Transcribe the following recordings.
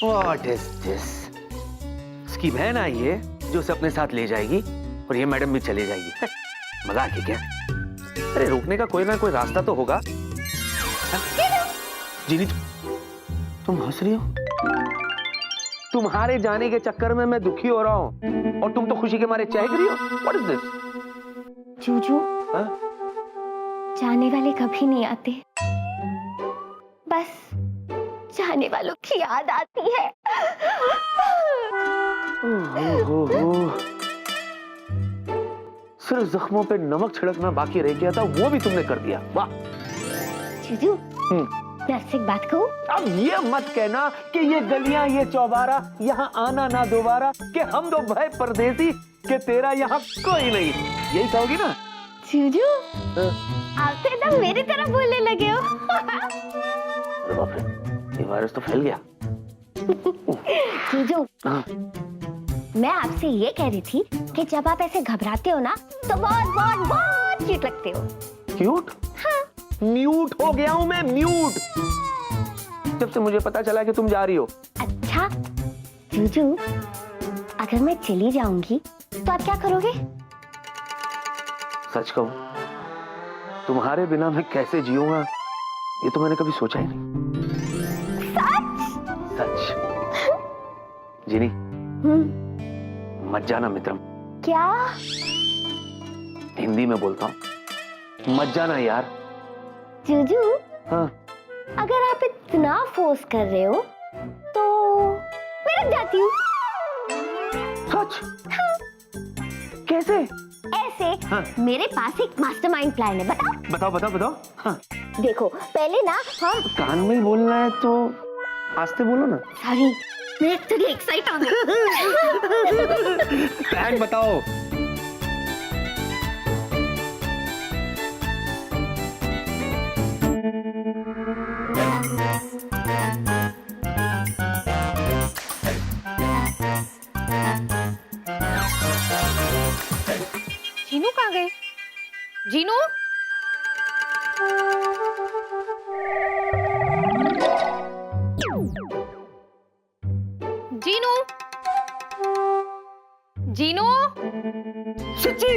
What is this? इसकी बहन आई है जो उसे अपने साथ ले जाएगी और ये मैडम भी चले जाएगी। मजाक है क्या? अरे रोकने का कोई ना कोई रास्ता तो होगा। जीनी तुम हंस रही हो? तुम्हारे जाने के चक्कर में मैं दुखी हो रहा हूँ और तुम तो खुशी के मारे चहक रही हो। What is this? जूजू, जाने वाले कभी नहीं आते, बस जाने वालों की याद आती है। सिर्फ जख्मों पे नमक छिड़कना बाकी रह गया था, वो भी तुमने कर दिया। वाह जूजू, मैं आपसे एक बात कहूं? अब ये मत कहना कि ये गलियां ये चौबारा यहाँ आना ना दोबारा, कि हम दो भाई परदेसी, कि तेरा यहाँ कोई नहीं, यही कहोगी ना? जूजू, आप तो एकदम मेरी तरह बोलने लगे हो। अरे बाप रे, ये वायरस तो फैल गया। जूजू, मैं आपसे ये कह रही थी कि जब आप ऐसे घबराते हो ना तो बहुत बहुत बहुत क्यूट लगते हो। क्यूट? हाँ। म्यूट हो गया हूँ मैं, म्यूट, जब से मुझे पता चला कि तुम जा रही हो। अच्छा जूजू, अगर मैं चली जाऊंगी तो आप क्या करोगे? सच कहूं, तुम्हारे बिना मैं कैसे जीऊंगा ये तो मैंने कभी सोचा ही नहीं। सच? जीनी, मत जाना मित्रम। क्या? हिंदी में बोलता हूँ, मत जाना यार। जूजू, हाँ। अगर आप इतना फोर्स कर रहे हो तो मैं रुक जाती हूँ। सच? हाँ। कैसे? ऐसे। हाँ। मेरे पास एक मास्टरमाइंड प्लान है, बताओ? बताओ बताओ बताओ। हाँ। देखो, पहले ना हम कान में बोलना है तो आस्ते बोलो ना। सॉरी, मैं थोड़ी एक्साइट हो गई। प्लान बताओ। जीनू कहाँ गए? जीनू? जीनू? जीनू? सच्ची?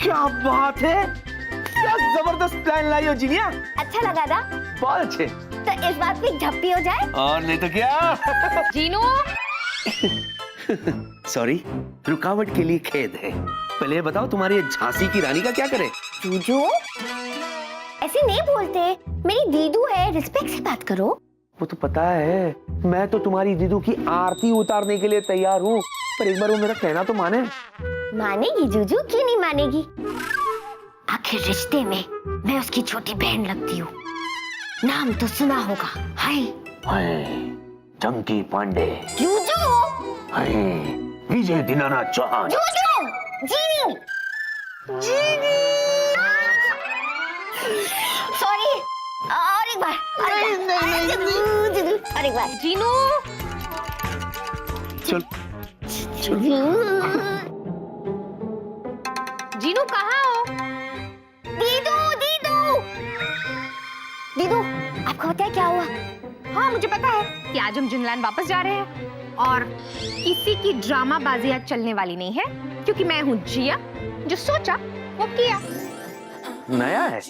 क्या बात है, क्या जबरदस्त प्लान लाई हो जीनिया। अच्छा लगा ना? बहुत अच्छे। तो इस बात पे झप्पी हो जाए? और नहीं तो क्या। जीनू? सॉरी, रुकावट के लिए खेद है। पहले ये बताओ तुम्हारी झांसी की रानी का क्या करे? जूजू, ऐसे नहीं बोलते, मेरी दीदू है, रिस्पेक्ट से बात करो। वो तो पता है, मैं तो तुम्हारी दीदू की आरती उतारने के लिए तैयार हूँ, पर एक बार वो मेरा कहना तो माने। मानेगी जूजू, क्यों नहीं मानेगी? आखिर रिश्ते में मैं उसकी छोटी बहन लगती हूँ। नाम तो सुना होगा, हाय हाय चंकी पांडे, जूजू, हाय विजय दीनानाथ चौहान। जूजू, जीनी, जीनी। सॉरी, और एक बार, और एक बार। जीनू? चल जीनू कहाँ हो? दीदू, दीदू, दीदू, आपको पता है क्या हुआ? हाँ, मुझे पता है कि आज हम जिनलैंड वापस जा रहे हैं और किसी की ड्रामा बाजी आज चलने वाली नहीं है, क्योंकि मैं हूँ जिया, जो सोचा वो किया। नया है?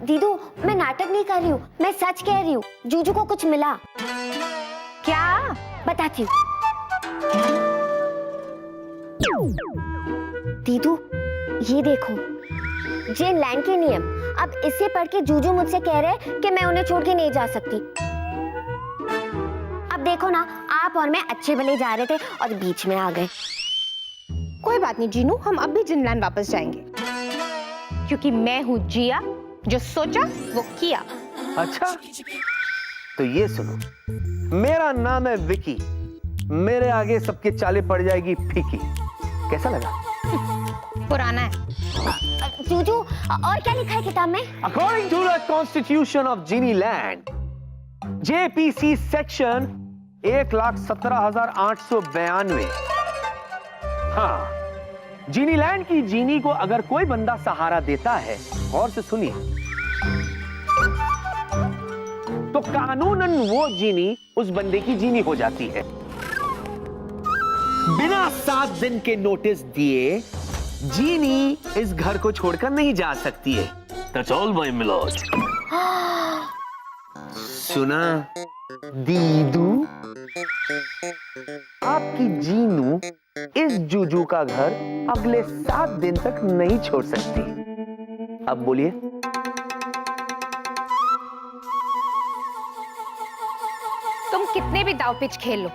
दीदू, मैं नाटक नहीं कर रही हूँ, मैं सच कह रही हूँ। जूजू को कुछ मिला। क्या? बताती हूँ। दीदू, ये देखो, जिनलैंड के नियम। अब इसे पढ़ के जूजू मुझसे कह रहे हैं कि मैं उन्हें छोड़ के नहीं जा सकती। अब देखो ना, आप और मैं अच्छे भले जा रहे थे और बीच में आ गए। कोई बात नहीं जीनू, हम अब भी जिनलैंड वापस जाएंगे, क्योंकि मैं हूँ जिया, जो सोचा वो किया। अच्छा, तो ये सुनो, मेरा नाम है विकी, मेरे आगे सबके चाले पड़ जाएगी फीकी। कैसा लगा? पुराना है। जूजू, और क्या लिखा है किताब में? According to the Constitution of Genie-Land, JPC section 1,17,892। हाँ, जीनीलैंड की जीनी को अगर कोई बंदा सहारा देता है, और से सुनिए, कानूनन वो जीनी उस बंदे की जीनी हो जाती है। बिना 7 दिन के नोटिस दिए जीनी इस घर को छोड़कर नहीं जा सकती है। That's all my milord. सुना दीदू, आपकी जीनू इस जूजू का घर अगले 7 दिन तक नहीं छोड़ सकती। अब बोलिए। तुम कितने भी दाव पिच खेल लो,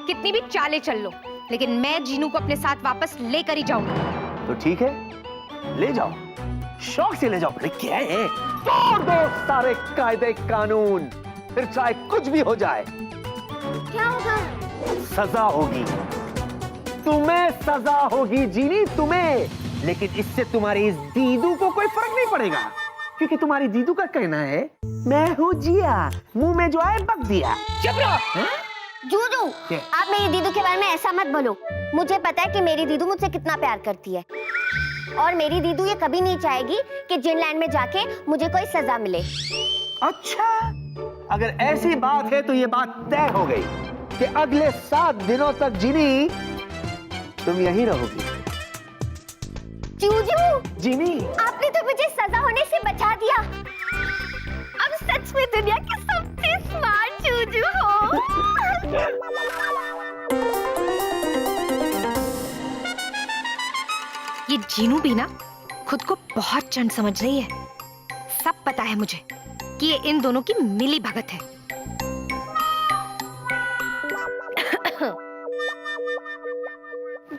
कितनी भी चालें चल लो, लेकिन मैं जीनू को अपने साथ वापस लेकर ही जाऊंगी। तो ठीक है, ले जाओ, शौक से ले जाओ। अरे क्या है, तोड़ दो सारे कायदे कानून, फिर चाहे कुछ भी हो जाए। क्या होगा? सजा होगी, तुम्हें सजा होगी जीनी, तुम्हें। लेकिन इससे तुम्हारी इस दीदू को कोई फर्क नहीं पड़ेगा, क्योंकि तुम्हारी दीदू का कहना है मैं हूँ जिया, मुंह में जो आए बक दिया। चुप रहो। जूजू, आप मेरी दीदू के बारे में ऐसा मत बोलो। मुझे पता है कि मेरी दीदू मुझसे कितना प्यार करती है, और मेरी दीदू ये कभी नहीं चाहेगी कि जिनलैंड में जाके मुझे कोई सजा मिले। अच्छा, अगर ऐसी बात है तो ये बात तय हो गई कि अगले 7 दिनों तक जीनी तुम यहीं रहोगी। जूजू, जीनी, आपने तो मुझे सजा होने से बचा दिया। अब सच में दुनिया की सबसे स्मार्ट जूजू हो। ये जीनू भी ना खुद को बहुत चंड समझ रही है। सब पता है मुझे कि ये इन दोनों की मिली भगत है।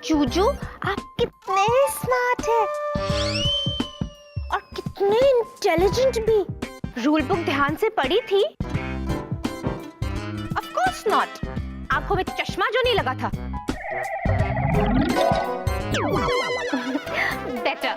जूजू, आप कितने स्मार्ट हैं और कितने इंटेलिजेंट भी। रूल बुक ध्यान से पढ़ी थी? Of course not. आंखों में चश्मा जो नहीं लगा था। बेटर।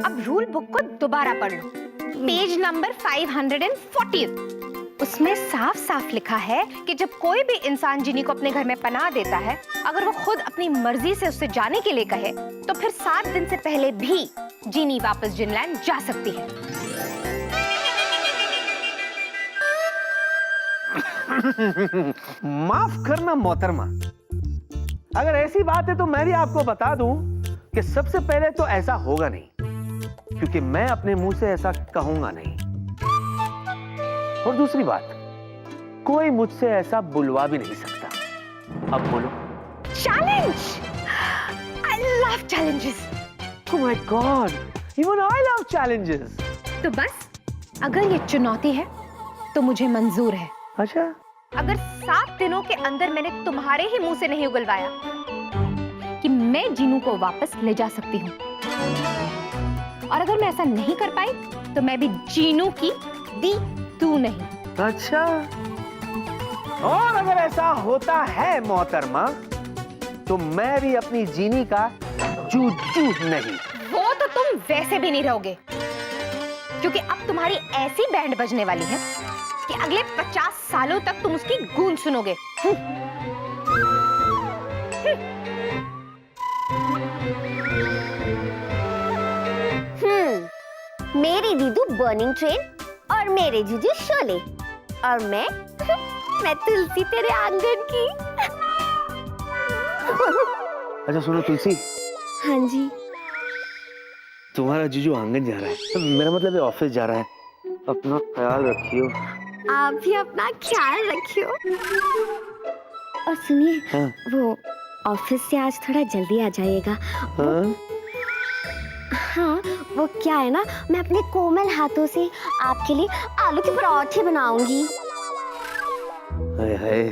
अब रूल बुक को दोबारा पढ़ लो। Page number 540। उसमें साफ साफ लिखा है कि जब कोई भी इंसान जिनी को अपने घर में पनाह देता है, अगर वो खुद अपनी मर्जी से उससे जाने के लिए कहे, तो फिर 7 दिन से पहले भी जिनी वापस जिनलैंड जा सकती है। माफ करना मोहतरमा, अगर ऐसी बात है तो मैं भी आपको बता दूं कि सबसे पहले तो ऐसा होगा नहीं, क्योंकि मैं अपने मुंह से ऐसा कहूंगा नहीं। और दूसरी बात, कोई मुझसे ऐसा बुलवा भी नहीं सकता। अब बोलो। Challenge! I love challenges. Oh my God, even I love challenges. तो बस, अगर ये चुनौती है तो मुझे मंजूर है। अच्छा, अगर 7 दिनों के अंदर मैंने तुम्हारे ही मुंह से नहीं उगलवाया कि मैं जीनू को वापस ले जा सकती हूँ, और अगर मैं ऐसा नहीं कर पाई तो मैं भी जीनू की दी तू नहीं। अच्छा, और अगर ऐसा होता है मोहतरमा, तो मैं भी अपनी जीनी का जूजू नहीं। वो तो तुम वैसे भी नहीं रहोगे, क्योंकि अब तुम्हारी ऐसी बैंड बजने वाली है कि अगले 50 सालों तक तुम उसकी गूंज सुनोगे। मेरी दीदू बर्निंग ट्रेन और मेरे जीजू शोले, और मैं तुलसी तेरे आंगन की। अच्छा सुनो तुलसी, हाँ जी। तुम्हारा जीजू आंगन जा रहा है, मेरा मतलब है ऑफिस जा रहा है। अपना ख्याल रखियो। आप भी अपना ख्याल रखियो। और सुनिए, हाँ? वो ऑफिस से आज थोड़ा जल्दी आ जाइएगा। हाँ? हाँ, वो क्या है ना, मैं अपने कोमल हाथों से आपके लिए आलू के पराठे बनाऊंगी। हाय हाय,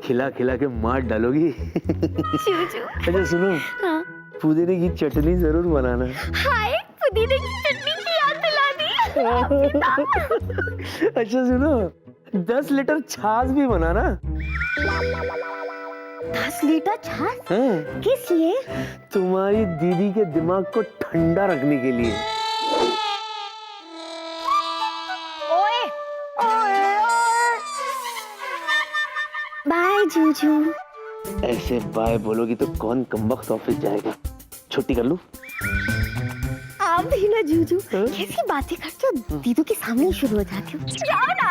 खिला खिला के मार डालोगी। अच्छा सुनो, हाँ? पुदीने की चटनी जरूर बनाना। हाय, पुदीने की चटनी की याद दिला दी। अच्छा सुनो, 10 लीटर छाछ भी बनाना। 10 लीटर छाछ? हाँ? किस लिए? तुम्हारी दीदी के दिमाग को ठंडा रखने के लिए। ओए! बाय जूजू। ऐसे बाय बोलोगी तो कौन कमबख्त ऑफिस जाएगा। छुट्टी कर लूं? आप आप भी ना जूजू कैसी बातें करते हो, दीदू के सामने ही शुरू हो जाती हो। जाओ ना।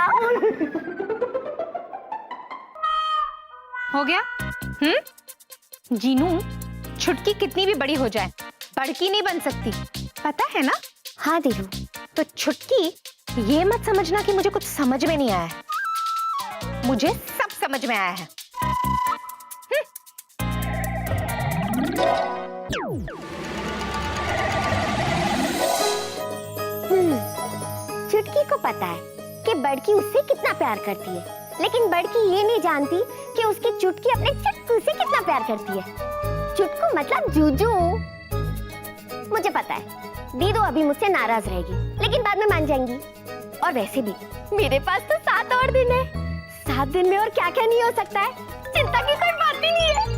हो गया? जीनू, छुटकी कितनी भी बड़ी हो जाए बड़की नहीं बन सकती, पता है ना? हाँ दीदू। तो छुटकी, ये मत समझना कि मुझे कुछ समझ में नहीं आया है, मुझे सब समझ में आया है। छुटकी को पता है कि बड़की उससे कितना प्यार करती है, लेकिन बड़की ये नहीं जानती कि उसकी चुटकी अपने चुटकू से कितना प्यार करती है। चुटकू मतलब जूजू। मुझे पता है दीदू अभी मुझसे नाराज रहेगी, लेकिन बाद में मान जाएंगी। और वैसे भी मेरे पास तो 7 और दिन है। 7 दिन में और क्या क्या नहीं हो सकता है, चिंता की कोई बात ही नहीं है।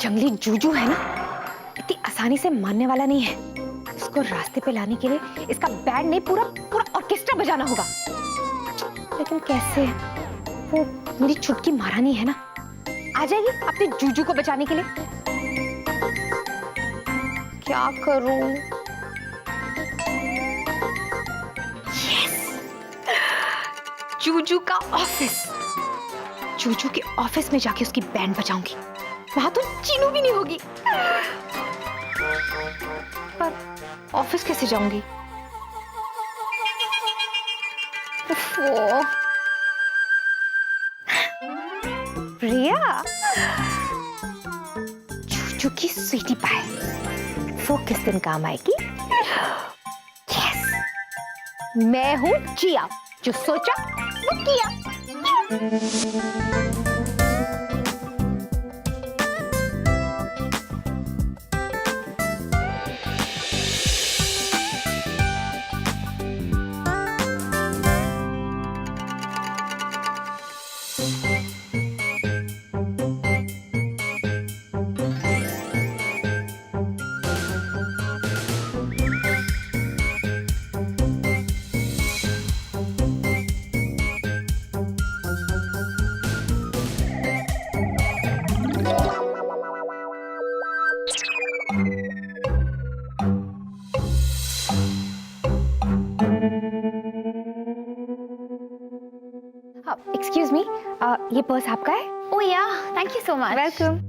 जंगली जूजू है ना, इतनी आसानी से मानने वाला नहीं है। इसको रास्ते पे लाने के लिए इसका बैंड नहीं, पूरा ऑर्केस्ट्रा बजाना होगा। लेकिन कैसे? वो मेरी छुटकी महारानी है ना, आ जाएगी अपने जूजू को बचाने के लिए। क्या करूं? यस, जूजू का ऑफिस। जूजू के ऑफिस में जाके उसकी बैंड बजाऊंगी, वहां तो चीनू भी नहीं होगी। पर ऑफिस कैसे जाऊंगी? प्रिया, जूजू की स्वीटी पाई, वो किस दिन काम आएगी? यस, मैं हूं जिया, जो सोचा वो किया। एक्सक्यूज मी, ये पर्स आपका है? ओह या, thank you so much. Welcome.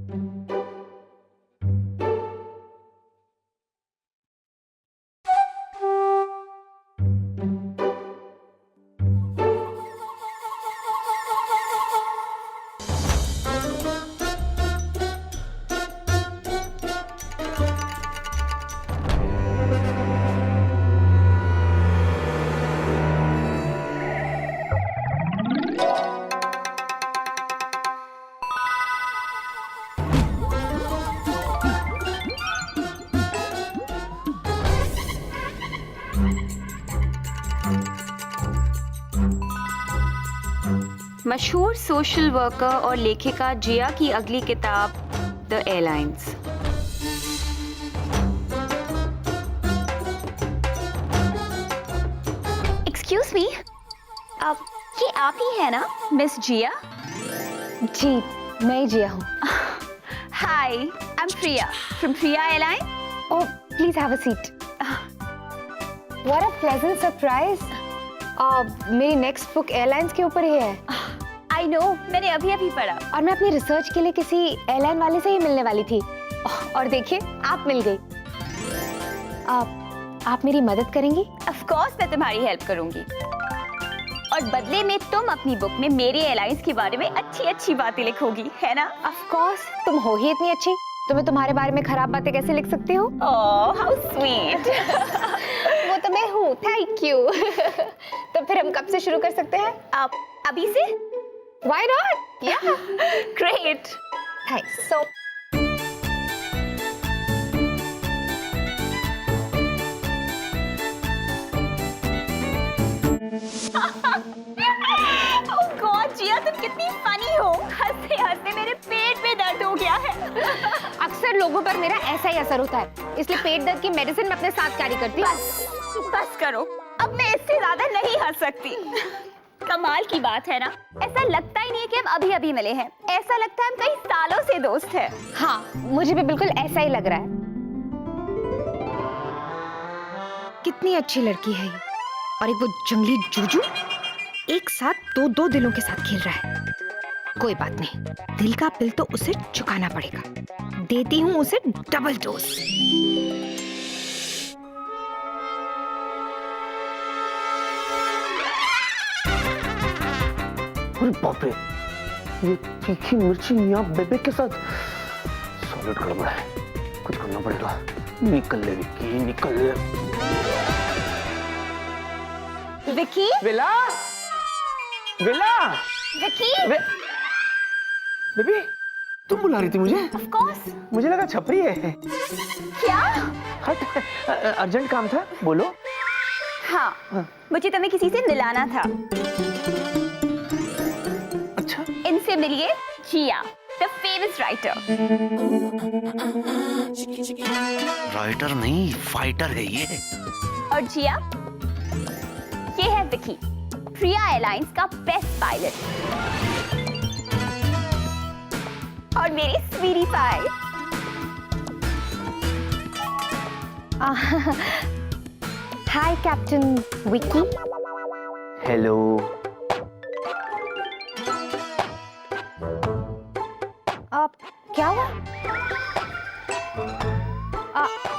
मशहूर सोशल वर्कर और लेखिका जिया की अगली किताब द एयरलाइंस। एक्सक्यूज मी, अब ये आप ही है ना मिस जिया? जी, मैं ही जिया हूँ। Hi, I am Priya from Priya airline. Oh, please have a seat. What a pleasant surprise. मेरी नेक्स्ट बुक एयरलाइंस के ऊपर ही है। आई नो, मैंने अभी अभी पढ़ा। और मैं अपनी रिसर्च के लिए किसी एयरलाइन वाले से ही मिलने वाली थी, और देखिए आप मिल गई। आप मेरी मदद करेंगी? ऑफ कोर्स मैं तुम्हारी हेल्प करूंगी, और बदले में तुम अपनी बुक में मेरी एयरलाइंस के बारे में अच्छी अच्छी बातें लिखोगी, है ना? ऑफ कोर्स, तुम हो ही इतनी अच्छी, तो मैं तुम्हारे बारे में खराब बातें कैसे लिख सकती हूँ? Oh how sweet. वो तो मैं हूँ, थैंक यू। तो फिर हम कब से शुरू कर सकते हैं? आप अभी से? Why not? Yeah. Great. Thanks. So. Oh God, जिया तुम कितनी फनी हो। हंसते हंसते मेरे पेट में दर्द हो गया है। अक्सर लोगों पर मेरा ऐसा ही असर होता है, इसलिए पेट दर्द की मेडिसिन मैं अपने साथ कैरी करती हूँ। बस करो, अब मैं इससे ज्यादा नहीं हंस सकती। कमाल की बात है ना, ऐसा लगता ही नहीं है कि हम अभी अभी मिले हैं, ऐसा लगता है हम कई सालों से दोस्त हैं। हाँ, मुझे भी बिल्कुल ऐसा ही लग रहा है। कितनी अच्छी लड़की है ये, और एक वो जंगली जूजू एक साथ दो दिलों के साथ खेल रहा है। कोई बात नहीं, दिल का बिल तो उसे चुकाना पड़ेगा। देती हूँ उसे डबल डोज। अरे बाप रे, ये तीखी मिर्ची यहाँ बेबे के साथ सॉलिड गड़बड़ है, कुछ करना पड़ेगा। निकल ले विक्की, निकल ले। Vicky, villa, villa, Vicky, baby, तुम बुला रही थी मुझे? Of course. मुझे लगा छपरी है। क्या? हट, अर्जेंट काम था, बोलो। हाँ, मुझे तुम्हें किसी से मिलाना था। अच्छा, इनसे मिलिए, जिया, द फेमस राइटर। राइटर नहीं, फाइटर है ये। और जिया, ये है विकी, प्रिया एयरलाइंस का बेस्ट पायलट, और मेरी स्वीटी पाई। हाय कैप्टन विकी। हेलो। क्या हुआ?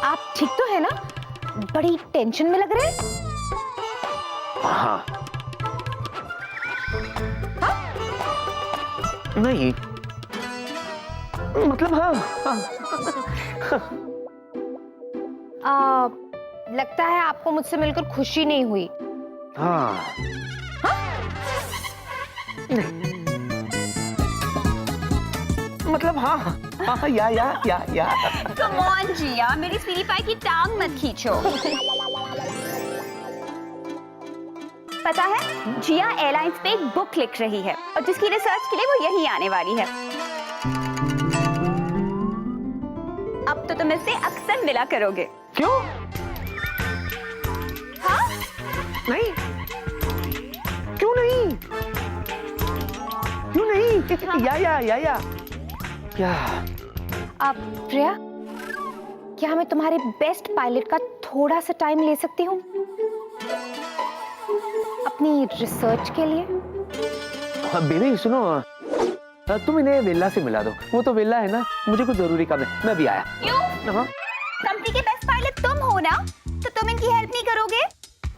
आप ठीक तो है ना? बड़ी टेंशन में लग रहे हैं। हाँ। नहीं, मतलब हाँ, लगता है आपको मुझसे मिलकर खुशी नहीं हुई। हाँ। मतलब हाँ, हाँ, या। कम ऑन जिया, मेरी स्वीटी पाई की टांग मत खींचो। पता है, जिया एयरलाइंस पे एक बुक लिख रही है, और जिसकी रिसर्च के लिए वो यही आने वाली है। अब तो तुम इससे अक्सर मिला करोगे। क्यों? हाँ? नहीं, क्यों नहीं? क्यों नहीं? या। क्या? प्रिया, क्या मैं तुम्हारे बेस्ट पायलट का थोड़ा सा टाइम ले सकती हूँ अपनी रिसर्च के लिए? बेबी सुनो, तुम इन्हें वेल्ला से मिला दो। वो तो वेल्ला है ना, मुझे कुछ जरूरी काम है, मैं भी आया। क्यों? हाँ? कंपनी के बेस्ट पायलट तुम हो ना, तो तुम इनकी हेल्प नहीं करोगे?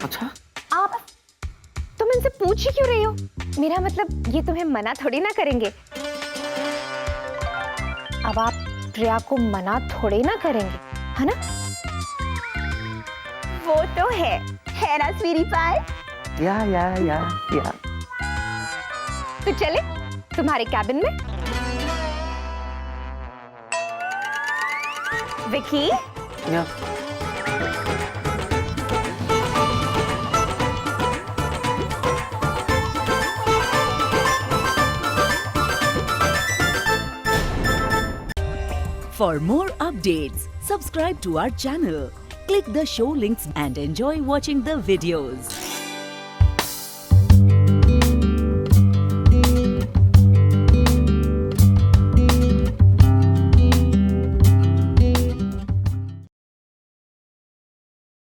अच्छा, तुम इनसे पूछ ही क्यों रही हो? मेरा मतलब ये तुम्हें मना थोड़ी ना करेंगे। अब आप प्रिया को मना थोड़े ना करेंगे, है ना? वो तो है ना स्वीटी पाई? या। तो चले तुम्हारे कैबिन में। विकी, या। For more updates, subscribe to our channel, click the show links and enjoy watching the videos.